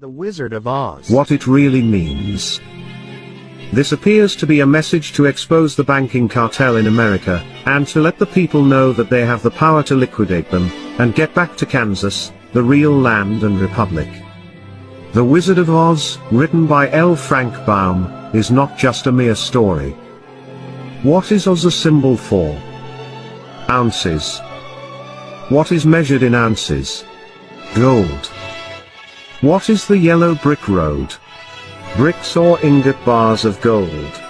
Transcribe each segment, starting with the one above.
The Wizard of Oz. What it really means. This appears to be a message to expose the banking cartel in America, and to let the people know that they have the power to liquidate them, and get back to Kansas, the real land and republic. The Wizard of Oz, written by L. Frank Baum, is not just a mere story. What is Oz a symbol for? Ounces. What is measured in ounces? Gold. What is the yellow brick road? Bricks or ingot bars of gold.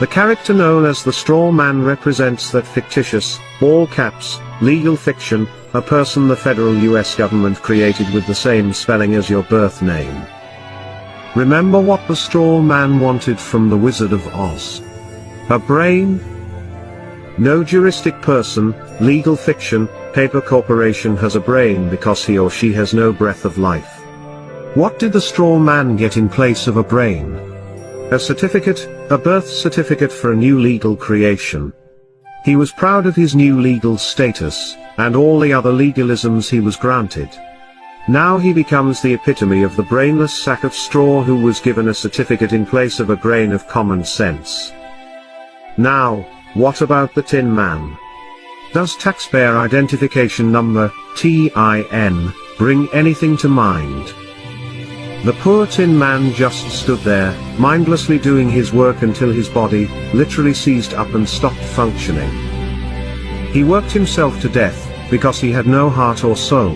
The character known as the straw man represents that fictitious, all caps, legal fiction, a person the federal US government created with the same spelling as your birth name. Remember what the straw man wanted from the Wizard of Oz? A brain? No juristic person, legal fiction, paper corporation has a brain because he or she has no breath of life. What did the straw man get in place of a brain? A certificate, a birth certificate for a new legal creation. He was proud of his new legal status, and all the other legalisms he was granted. Now he becomes the epitome of the brainless sack of straw who was given a certificate in place of a grain of common sense. Now, what about the Tin Man? Does taxpayer identification number, TIN, bring anything to mind? The poor Tin Man just stood there, mindlessly doing his work until his body, literally seized up and stopped functioning. He worked himself to death, because he had no heart or soul.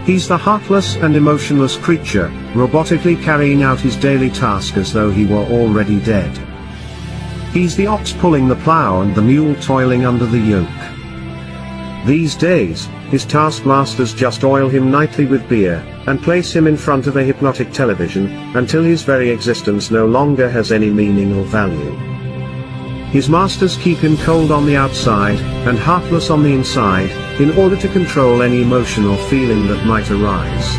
He's the heartless and emotionless creature, robotically carrying out his daily task as though he were already dead. He's the ox pulling the plow and the mule toiling under the yoke. These days, his taskmasters just oil him nightly with beer, and place him in front of a hypnotic television, until his very existence no longer has any meaning or value. His masters keep him cold on the outside, and heartless on the inside, in order to control any emotion or feeling that might arise.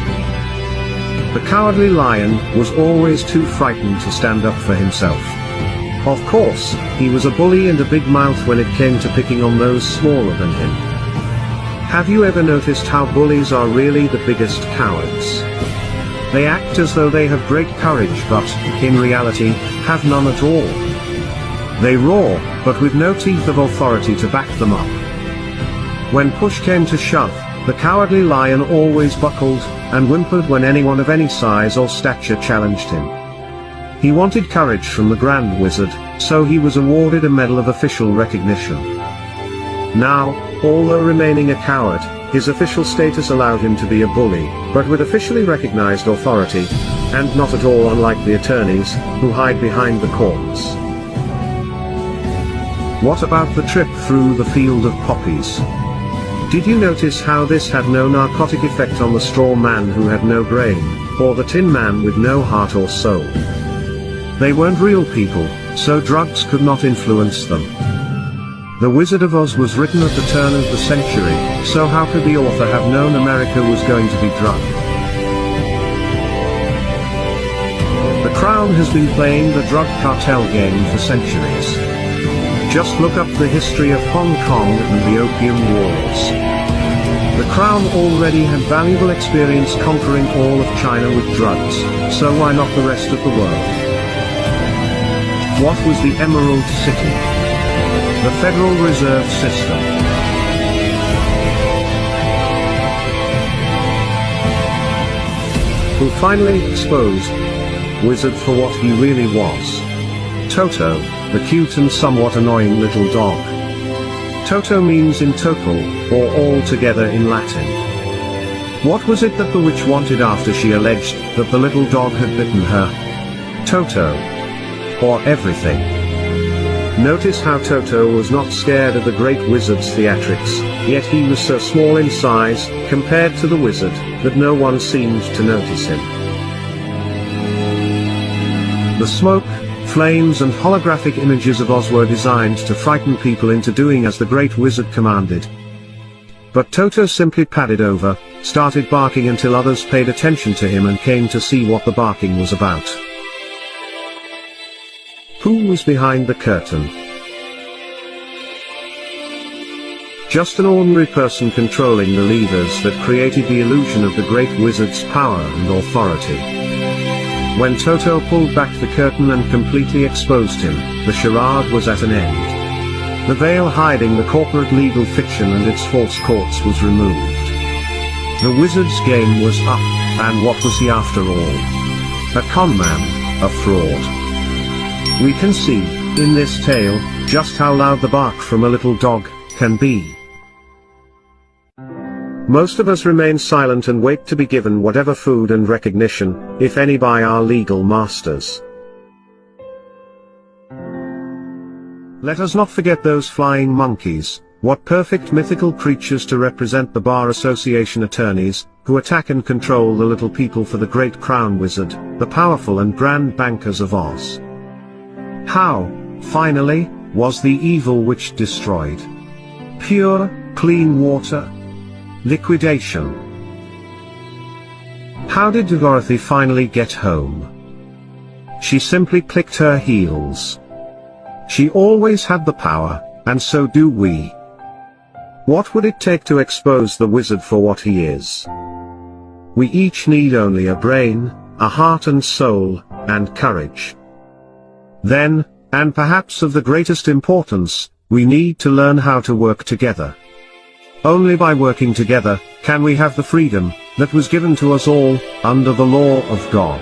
The Cowardly Lion was always too frightened to stand up for himself. Of course, he was a bully and a big mouth when it came to picking on those smaller than him. Have you ever noticed how bullies are really the biggest cowards? They act as though they have great courage but, in reality, have none at all. They roar, but with no teeth of authority to back them up. When push came to shove, the Cowardly Lion always buckled, and whimpered when anyone of any size or stature challenged him. He wanted courage from the Grand Wizard, so he was awarded a medal of official recognition. Now, although remaining a coward, his official status allowed him to be a bully, but with officially recognized authority, and not at all unlike the attorneys, who hide behind the courts. What about the trip through the field of poppies? Did you notice how this had no narcotic effect on the straw man who had no brain, or the Tin Man with no heart or soul? They weren't real people, so drugs could not influence them. The Wizard of Oz was written at the turn of the century, so how could the author have known America was going to be drugged? The Crown has been playing the drug cartel game for centuries. Just look up the history of Hong Kong and the Opium Wars. The Crown already had valuable experience conquering all of China with drugs, so why not the rest of the world? What was the Emerald City? The Federal Reserve System. Who finally exposed Wizard for what he really was. Toto, the cute and somewhat annoying little dog. Toto means in total, or altogether in Latin. What was it that the witch wanted after she alleged that the little dog had bitten her? Toto. Or everything. Notice how Toto was not scared of the great wizard's theatrics, yet he was so small in size, compared to the wizard, that no one seemed to notice him. The smoke, flames and holographic images of Oz were designed to frighten people into doing as the great wizard commanded. But Toto simply padded over, started barking until others paid attention to him and came to see what the barking was about. Who was behind the curtain? Just an ordinary person controlling the levers that created the illusion of the great wizard's power and authority. When Toto pulled back the curtain and completely exposed him, the charade was at an end. The veil hiding the corporate legal fiction and its false courts was removed. The wizard's game was up, and what was he after all? A conman, a fraud. We can see, in this tale, just how loud the bark from a little dog can be. Most of us remain silent and wait to be given whatever food and recognition, if any, by our legal masters. Let us not forget those flying monkeys. What perfect mythical creatures to represent the Bar Association attorneys, who attack and control the little people for the great crown wizard, the powerful and grand bankers of Oz. How, finally, was the evil witch destroyed? Pure, clean water? Liquidation. How did Dorothy finally get home? She simply clicked her heels. She always had the power, and so do we. What would it take to expose the wizard for what he is? We each need only a brain, a heart and soul, and courage. Then, and perhaps of the greatest importance, we need to learn how to work together. Only by working together, can we have the freedom that was given to us all, under the law of God.